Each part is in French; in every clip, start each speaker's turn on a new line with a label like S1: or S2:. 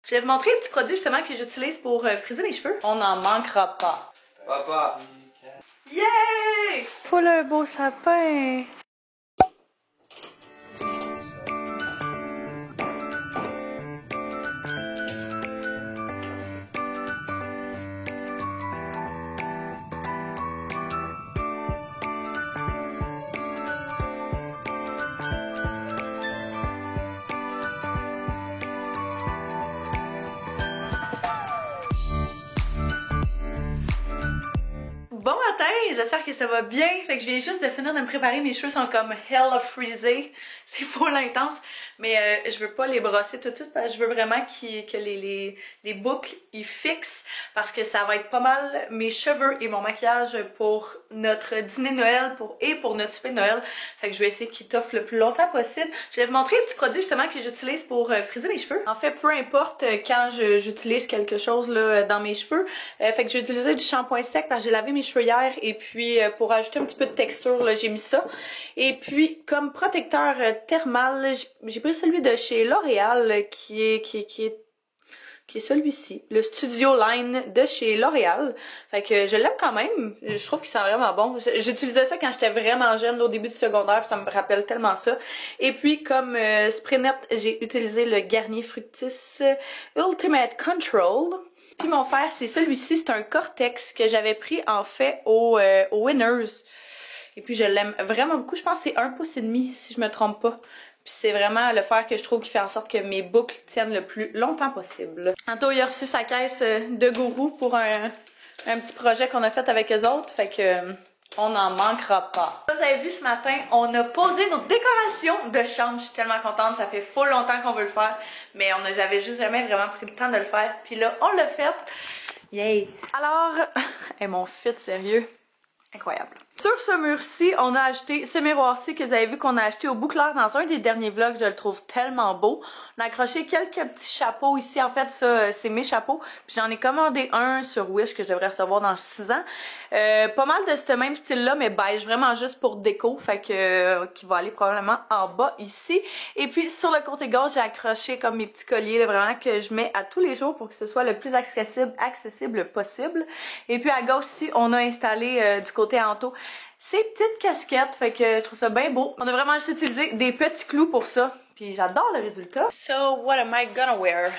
S1: Je vais vous montrer un petit produit justement que j'utilise pour friser mes cheveux. On n'en manquera pas.
S2: Papa!
S1: Yay! Faut un beau sapin! Bon matin, j'espère que ça va bien. Fait que je viens juste de finir de me préparer, mes cheveux sont comme hella freezés, c'est full intense, mais je veux pas les brosser tout de suite parce que je veux vraiment que les boucles ils fixent parce que ça va être pas mal mes cheveux et mon maquillage pour notre dîner de Noël et pour notre souper de Noël. Fait que je vais essayer qu'ils t'offrent le plus longtemps possible. Je vais vous montrer un petit produit justement que j'utilise pour friser mes cheveux. En fait, peu importe quand j'utilise quelque chose là dans mes cheveux, fait que j'ai utilisé du shampoing sec parce que j'ai lavé mes cheveux hier et puis pour ajouter un petit peu de texture là j'ai mis ça. Et puis comme protecteur thermal, j'ai pris celui de chez L'Oréal qui est celui-ci, le Studio Line de chez L'Oréal. Fait que je l'aime quand même, je trouve qu'il sent vraiment bon. J'utilisais ça quand j'étais vraiment jeune, au début du secondaire, ça me rappelle tellement ça. Et puis comme spray net, j'ai utilisé le Garnier Fructis Ultimate Control. Puis mon fer, c'est celui-ci, c'est un Cortex que j'avais pris en fait au Winners. Et puis je l'aime vraiment beaucoup, je pense que c'est 1,5 pouce si je me trompe pas. Puis c'est vraiment le fer que je trouve qui fait en sorte que mes boucles tiennent le plus longtemps possible. Tantôt, il a reçu sa caisse de gourou pour un petit projet qu'on a fait avec eux autres. Fait que on n'en manquera pas. Vous avez vu ce matin, on a posé notre décoration de chambre. Je suis tellement contente, ça fait full longtemps qu'on veut le faire. Mais j'avais juste jamais vraiment pris le temps de le faire. Puis là, on l'a fait. Yay! Alors, hey, mon fit sérieux. Incroyable. Sur ce mur-ci, on a acheté ce miroir-ci que vous avez vu qu'on a acheté au Bouclair dans un des derniers vlogs. Je le trouve tellement beau. On a accroché quelques petits chapeaux ici. En fait, ça, c'est mes chapeaux. Puis j'en ai commandé un sur Wish que je devrais recevoir dans 6 ans. Pas mal de ce même style-là, mais beige, vraiment juste pour déco. Fait que qui va aller probablement en bas ici. Et puis sur le côté gauche, j'ai accroché comme mes petits colliers, là, vraiment que je mets à tous les jours pour que ce soit le plus accessible possible. Et puis à gauche ici, on a installé du côté Anto ces petites casquettes, fait que je trouve ça bien beau. On a vraiment juste utilisé des petits clous pour ça, puis j'adore le résultat. So, what am I gonna wear?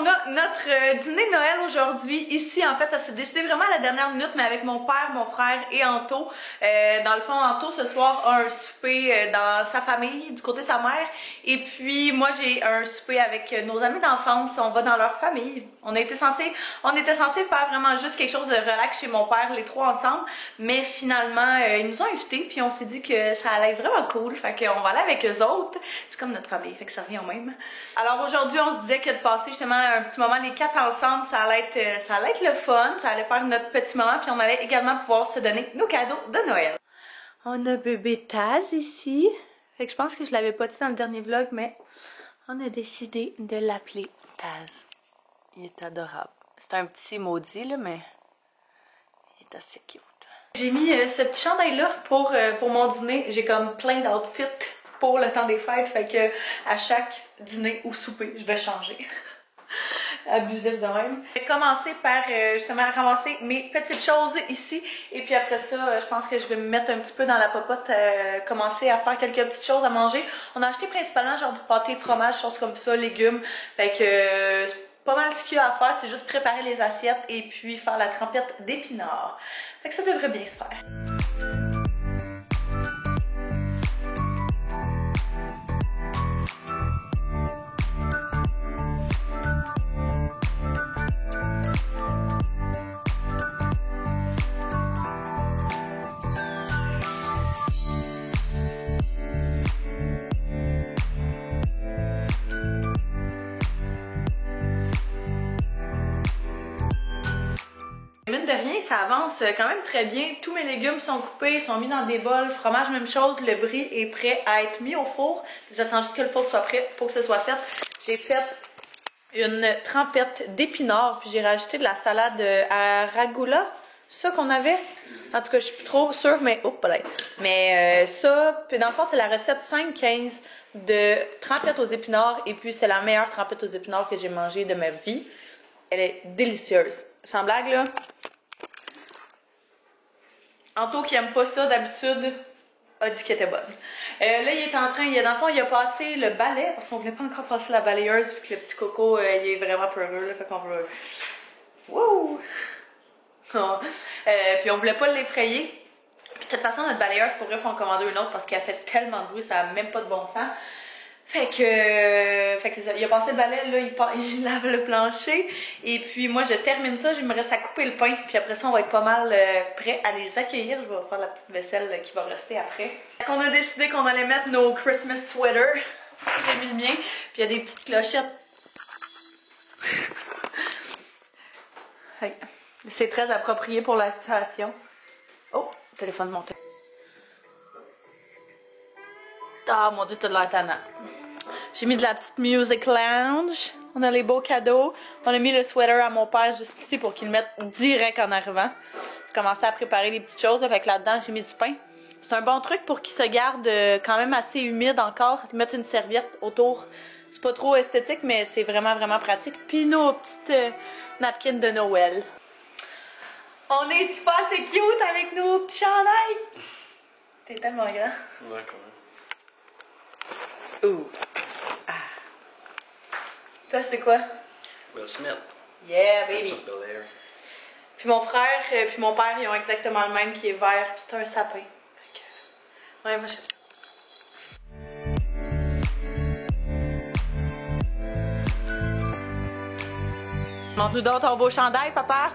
S1: On a notre dîner de Noël aujourd'hui ici. En fait, ça s'est décidé vraiment à la dernière minute, mais avec mon père, mon frère et Anto. Dans le fond, Anto ce soir a un souper dans sa famille, du côté de sa mère. Et puis moi, j'ai un souper avec nos amis d'enfance. On va dans leur famille. On était censé faire vraiment juste quelque chose de relax chez mon père, les trois ensemble. Mais finalement, ils nous ont invités. Puis on s'est dit que ça allait être vraiment cool. Fait qu'on va aller avec eux autres. C'est comme notre famille, fait que ça revient au même. Alors aujourd'hui, on se disait que de passer justement un petit moment les quatre ensemble, ça allait être le fun, ça allait faire notre petit moment, puis on allait également pouvoir se donner nos cadeaux de Noël. On a bébé Taz ici, fait que je pense que je l'avais pas dit dans le dernier vlog, mais on a décidé de l'appeler Taz. Il est adorable. C'est un petit maudit là, mais il est assez cute. J'ai mis ce petit chandail là pour mon dîner. J'ai comme plein d'outfits pour le temps des fêtes, fait que à chaque dîner ou souper, je vais changer. Abusif de même. Je vais commencer par justement ramasser mes petites choses ici et puis après ça, je pense que je vais me mettre un petit peu dans la popote, commencer à faire quelques petites choses à manger. On a acheté principalement genre du pâté, fromage, choses comme ça, légumes. Fait que c'est pas mal ce qu'il y a à faire, c'est juste préparer les assiettes et puis faire la trempette d'épinards. Fait que ça devrait bien se faire. Mine de rien, ça avance quand même très bien. Tous mes légumes sont coupés, sont mis dans des bols. Fromage, même chose. Le brie est prêt à être mis au four. J'attends juste que le four soit prêt pour que ce soit fait. J'ai fait une trempette d'épinards, puis j'ai rajouté de la salade à ragoula. C'est ça qu'on avait? En tout cas, je suis plus trop sûre, mais... Oh, pas là. Mais ça, puis dans le fond, c'est la recette 5-15 de trempette aux épinards. Et puis, c'est la meilleure trempette aux épinards que j'ai mangée de ma vie. Elle est délicieuse. Sans blague, là. Anto, qui aime pas ça d'habitude, a dit qu'elle était bonne. Là, il est en train... Dans le fond, il a passé le balai, parce qu'on voulait pas encore passer la balayeuse, vu que le petit coco, il est vraiment peureux, là. Fait qu'on veut... Wouh! Oh. Puis on voulait pas l'effrayer. Puis de toute façon, notre balayeuse, pour vrai, faut en commander une autre parce qu'elle fait tellement de bruit, ça a même pas de bon sens. Fait que c'est ça. Il a passé le balai, là, il lave le plancher. Et puis moi, je termine ça, il me reste à couper le pain. Puis après ça, on va être pas mal prêt à les accueillir. Je vais faire la petite vaisselle qui va rester après. Fait qu'on a décidé qu'on allait mettre nos Christmas sweaters. J'ai mis le mien. Puis il y a des petites clochettes. C'est très approprié pour la situation. Oh, téléphone monté. Ah mon dieu, t'as de l'air tannant. J'ai mis de la petite music lounge. On a les beaux cadeaux. On a mis le sweater à mon père juste ici pour qu'il le mette direct en arrivant. J'ai commencé à préparer les petites choses. Fait que là-dedans, j'ai mis du pain. C'est un bon truc pour qu'il se garde quand même assez humide encore. Mettre une serviette autour. C'est pas trop esthétique, mais c'est vraiment, vraiment pratique. Puis nos petites napkins de Noël. On est-tu pas assez cute avec nos petits chandails? T'es tellement grand.
S2: Ouais, quand même.
S1: Ouh. Ah. Toi, c'est quoi?
S2: Will Smith.
S1: Yeah, baby.
S2: Prince of Bel-Air.
S1: Puis mon frère puis mon père, ils ont exactement le même qui est vert. Puis c'est un sapin. Fait que... Ouais, moi, je... Montre-nous donc ton beau chandail, papa.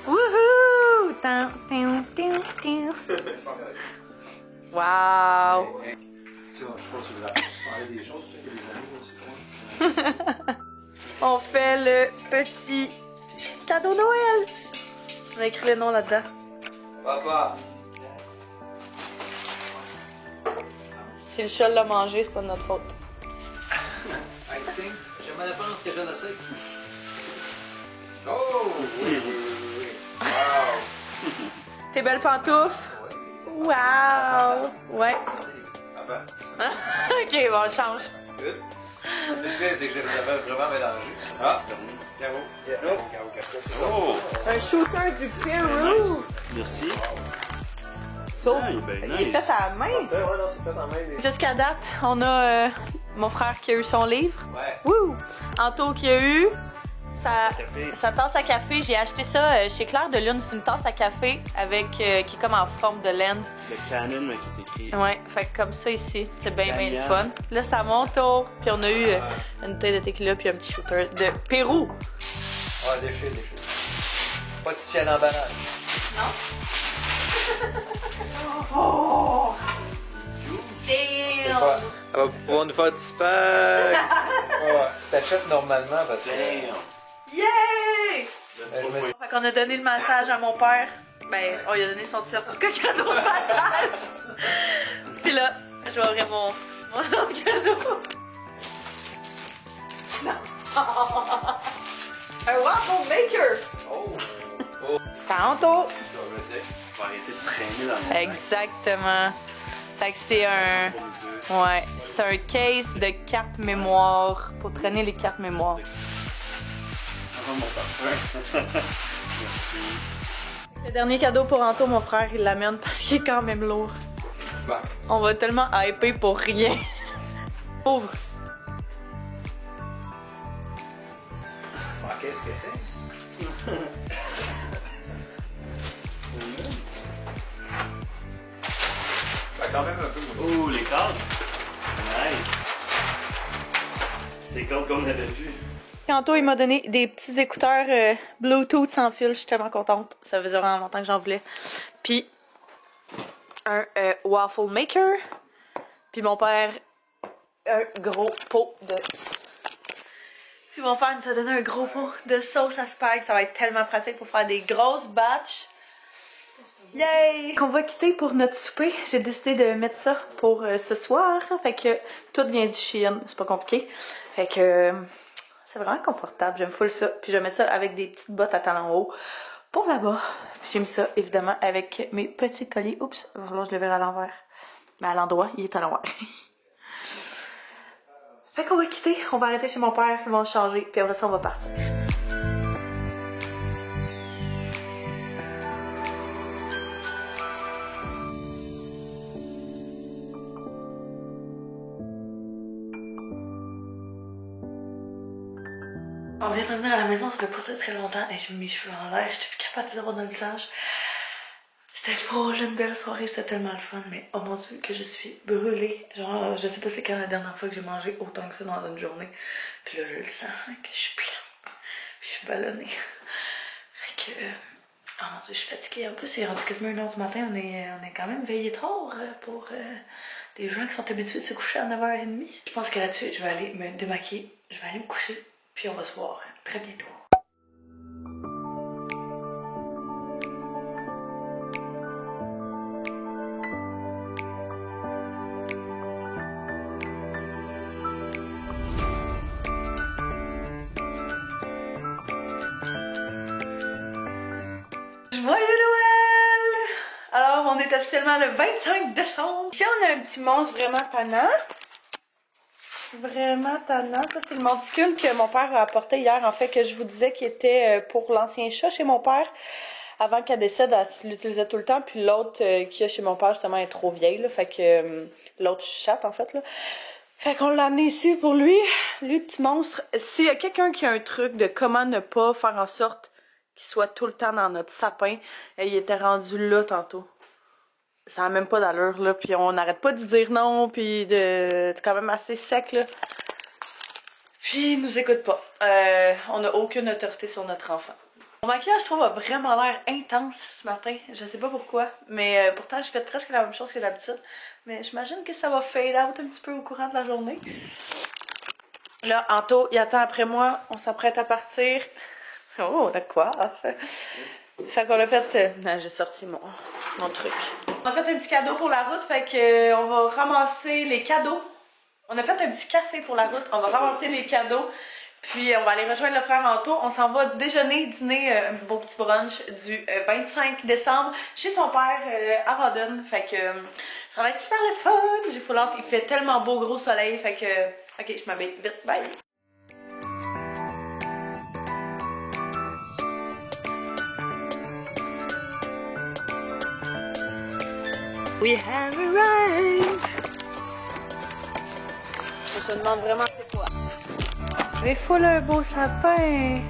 S1: Wouhou! Wow!
S3: Je pense que je parlais des choses, c'est que les amis, c'est quoi?
S1: On fait le petit cadeau Noël. On a écrit le nom là-dedans.
S3: Papa!
S1: Si le chat l'a mangé, c'est pas de notre faute.
S3: I think, je me pense que je le sais. Oh! Oui, oui, oui, oui. Wow!
S1: Tes belles pantoufles? Wow! Ouais.
S3: Papa.
S1: Ok, bon, on change.
S3: Good. Le pire, c'est que je les avais vraiment mélangés. Ah! Caro.
S2: Oh!
S1: Un shooter du Pérou!
S2: Merci.
S1: So,
S2: Ah, il est bien
S1: il est
S2: nice.
S1: fait à la main.
S3: Ouais, non, c'est fait en main.
S1: Jusqu'à date, on a mon frère qui a eu son livre.
S3: Ouais.
S1: Wouh! Anto qui a eu
S2: Café.
S1: sa tasse à café. J'ai acheté ça chez Claire de Lune. C'est une tasse à café avec qui est comme en forme de lens.
S2: Le Canon là, qui est écrit.
S1: Ouais, fait que comme ça ici. C'est bien, bien le
S2: Daniel.
S1: fun. Là, c'est à mon tour. Puis on a eu une bouteille de tequila puis un petit shooter de Pérou.
S3: Ah, déchire. Pas de tien d'emballage.
S1: Oh!
S3: C'est
S1: Damn!
S3: quoi? Elle va pouvoir nous faire du spag! Ouais, si t'achètes normalement, parce que.
S2: Damn.
S1: Yay!
S3: Je me suis-
S1: Fait qu'on a donné le massage à mon père. Ben, on lui a donné son petit certificat cadeau de massage. Puis là, je vais ouvrir mon autre cadeau. Un waffle maker!
S3: Oh!
S1: Tantôt!
S2: On va arrêter de traîner dans mon
S1: Exactement. Fait que c'est un...
S2: sac.
S1: Ouais, c'est un case de cartes mémoire pour traîner les cartes mémoire.
S2: Ah, mon parfum. Merci.
S1: Le dernier cadeau pour Anto, mon frère, il l'amène parce qu'il est quand même lourd.
S3: Bah.
S1: On va tellement hyper pour rien. Ouvre.
S3: Bon, qu'est-ce que c'est? Bah, quand même un peu.
S2: Oh, les cadres. Nice. C'est comme qu'on avait vu.
S1: Anto, il m'a donné des petits écouteurs Bluetooth sans fil. Je suis tellement contente. Ça faisait vraiment longtemps que j'en voulais. Puis, un waffle maker. Puis mon père, un gros pot de... Puis mon père nous a donné un gros pot de sauce à spag. Ça va être tellement pratique pour faire des grosses batches. Yay! Qu'on va quitter pour notre souper. J'ai décidé de mettre ça pour ce soir. Fait que tout vient du Shein. C'est pas compliqué. Fait que c'est vraiment confortable. J'aime full ça. Puis je vais mettre ça avec des petites bottes à talons hauts pour là-bas. J'ai mis ça, évidemment, avec mes petits colliers. Oups, il va falloir que je le verrai à l'envers. Mais à l'endroit, il est à l'envers. Fait qu'on va quitter, on va arrêter chez mon père, ils vont changer, puis après ça, on va partir. On vient de revenir à la maison, ça fait pas très longtemps. Et j'ai mis mes cheveux en l'air, j'étais plus capable d'avoir dans le visage. C'était trop une belle soirée, c'était tellement le fun, mais oh mon dieu, que je suis brûlée. Genre, je sais pas c'est quand la dernière fois que j'ai mangé autant que ça dans une journée. Puis là, je le sens, que je suis pleine. Je suis ballonnée. Fait que, oh mon dieu, je suis fatiguée. En plus, il est rendu quasiment 1h du matin, on est quand même veillé tard pour des gens qui sont habitués de se coucher à 9h30. Je pense que là-dessus, je vais aller me démaquiller, je vais aller me coucher. Puis on va se voir très bientôt. Joyeux Noël! Alors, on est officiellement le 25 décembre. Ici, on a un petit monstre vraiment tannant. Vraiment tannant. Ça, c'est le monticule que mon père a apporté hier, en fait, que je vous disais qui était pour l'ancien chat chez mon père. Avant qu'elle décède, elle l'utilisait tout le temps. Puis l'autre qu'il y a chez mon père, justement, est trop vieille, là. Fait que l'autre chatte, en fait, là. Fait qu'on l'a amené ici pour lui. Lui, petit monstre. S'il y a quelqu'un qui a un truc de comment ne pas faire en sorte qu'il soit tout le temps dans notre sapin, il était rendu là tantôt. Ça n'a même pas d'allure, là, puis on n'arrête pas de dire non, puis de quand même assez sec, là. Puis il nous écoute pas. On n'a aucune autorité sur notre enfant. Mon maquillage, je trouve, a vraiment l'air intense ce matin. Je sais pas pourquoi, mais pourtant, j'ai fait presque la même chose que d'habitude. Mais j'imagine que ça va fade out un petit peu au courant de la journée. Là, Anto, il attend après moi, on s'apprête à partir. Oh, la coiffe! Fait qu'on a fait... non, j'ai sorti mon truc. On a fait un petit cadeau pour la route, fait que on va ramasser les cadeaux. On a fait un petit café pour la route, on va ramasser les cadeaux. Puis on va aller rejoindre le frère Anto. On s'en va déjeuner, dîner, un beau petit brunch du 25 décembre chez son père à Rawdon. Fait que ça va être super le fun. J'ai full hâte, il fait tellement beau gros soleil. Fait que, ok, je m'habille vite, bye! We have arrived! On se demande vraiment c'est quoi. Mais full un beau sapin!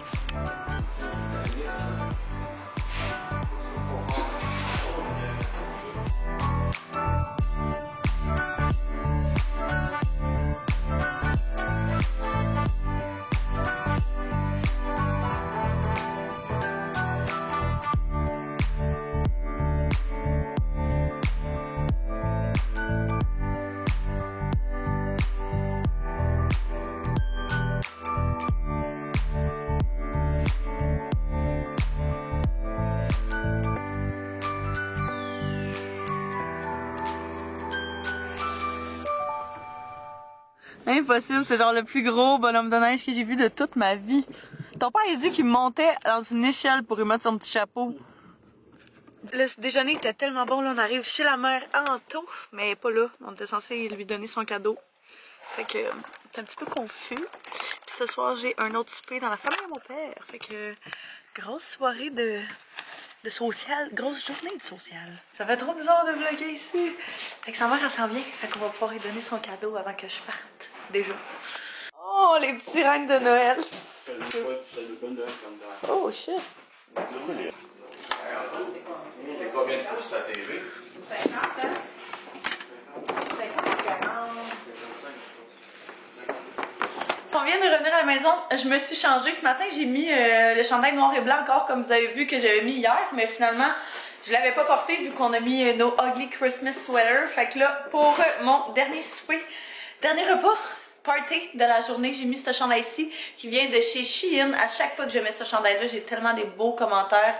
S1: Impossible, c'est genre le plus gros bonhomme de neige que j'ai vu de toute ma vie. Ton père il dit qu'il montait dans une échelle pour lui mettre son petit chapeau. Le déjeuner était tellement bon, là on arrive chez la mère Anto, mais pas là, on était censé lui donner son cadeau. Fait que c'est un petit peu confus. Puis ce soir j'ai un autre souper dans la famille de mon père. Fait que grosse soirée de social, grosse journée de social. Ça fait trop bizarre de vlogger ici. Fait que sa mère elle s'en vient, fait qu'on va pouvoir lui donner son cadeau avant que je parte. Déjà. Oh, les petits règnes de Noël. Oh, shit.
S3: C'est combien de pouces ta TV?
S1: 50, hein? 50, 40. On vient de revenir à la maison. Je me suis changée ce matin. J'ai mis le chandail noir et blanc encore, comme vous avez vu que j'avais mis hier. Mais finalement, je l'avais pas porté vu qu'on a mis nos Ugly Christmas Sweater. Fait que là, pour mon dernier souper, dernier repas, party de la journée, j'ai mis ce chandail-ci qui vient de chez Shein. À chaque fois que je mets ce chandail-là, j'ai tellement des beaux commentaires.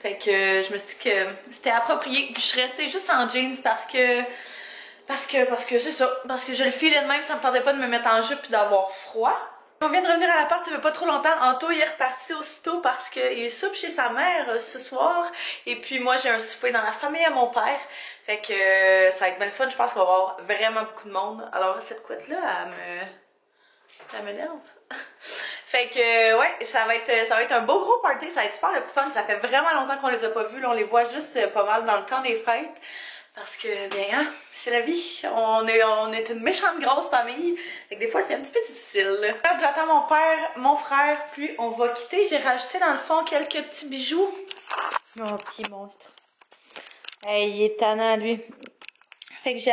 S1: Fait que je me suis dit que c'était approprié. Puis je suis restée juste en jeans parce que c'est ça. Parce que je le filais de même, ça me tentait pas de me mettre en jupe et d'avoir froid. On vient de revenir à l'appart, ça fait pas trop longtemps. Anto il est reparti aussitôt parce qu'il soupe chez sa mère ce soir. Et puis moi j'ai un souper dans la famille à mon père. Fait que ça va être bien le fun, je pense qu'on va avoir vraiment beaucoup de monde. Alors cette couette-là, elle m'énerve. Fait que ouais, ça va être un beau gros party, ça va être super le fun. Ça fait vraiment longtemps qu'on les a pas vus, là, on les voit juste pas mal dans le temps des fêtes. Parce que, bien, hein, c'est la vie. On est une méchante grosse famille. Fait que des fois, c'est un petit peu difficile. J'attends mon père, mon frère, puis on va quitter. J'ai rajouté dans le fond quelques petits bijoux. Oh, petit monstre. Hey, il est tannant, lui. Fait que j'ai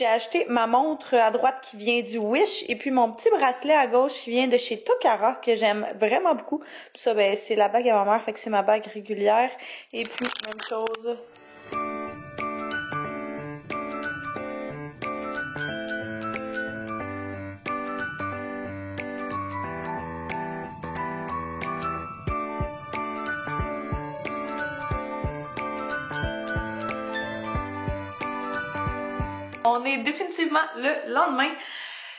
S1: acheté ma montre à droite qui vient du Wish et puis mon petit bracelet à gauche qui vient de chez Tokara que j'aime vraiment beaucoup. Puis ça, ben, c'est la bague à ma mère, fait que c'est ma bague régulière. Et puis, même chose. On est définitivement le lendemain.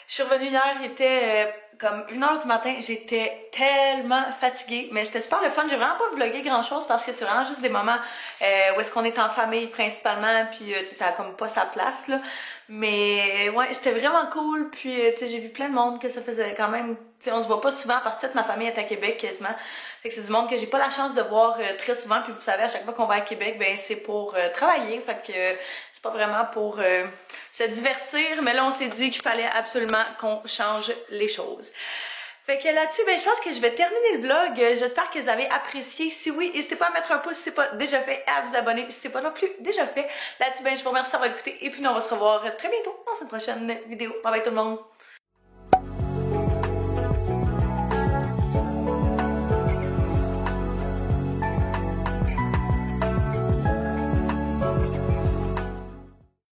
S1: Je suis revenue hier, il était comme 1h du matin, j'étais tellement fatiguée, mais c'était super le fun. J'ai vraiment pas vlogué grand chose parce que c'est vraiment juste des moments où est-ce qu'on est en famille principalement, puis ça a comme pas sa place là. Mais ouais, c'était vraiment cool, puis j'ai vu plein de monde que ça faisait quand même, on se voit pas souvent parce que toute ma famille est à Québec quasiment. Fait que c'est du monde que j'ai pas la chance de voir très souvent, puis vous savez, à chaque fois qu'on va à Québec, ben c'est pour travailler, fait que c'est pas vraiment pour se divertir, mais là on s'est dit qu'il fallait absolument qu'on change les choses. Fait que là-dessus, ben je pense que je vais terminer le vlog. J'espère que vous avez apprécié. Si oui, n'hésitez pas à mettre un pouce si c'est pas déjà fait et à vous abonner si c'est pas non plus déjà fait. Là-dessus, ben je vous remercie d'avoir écouté et puis nous on va se revoir très bientôt dans une prochaine vidéo. Bye bye tout le monde!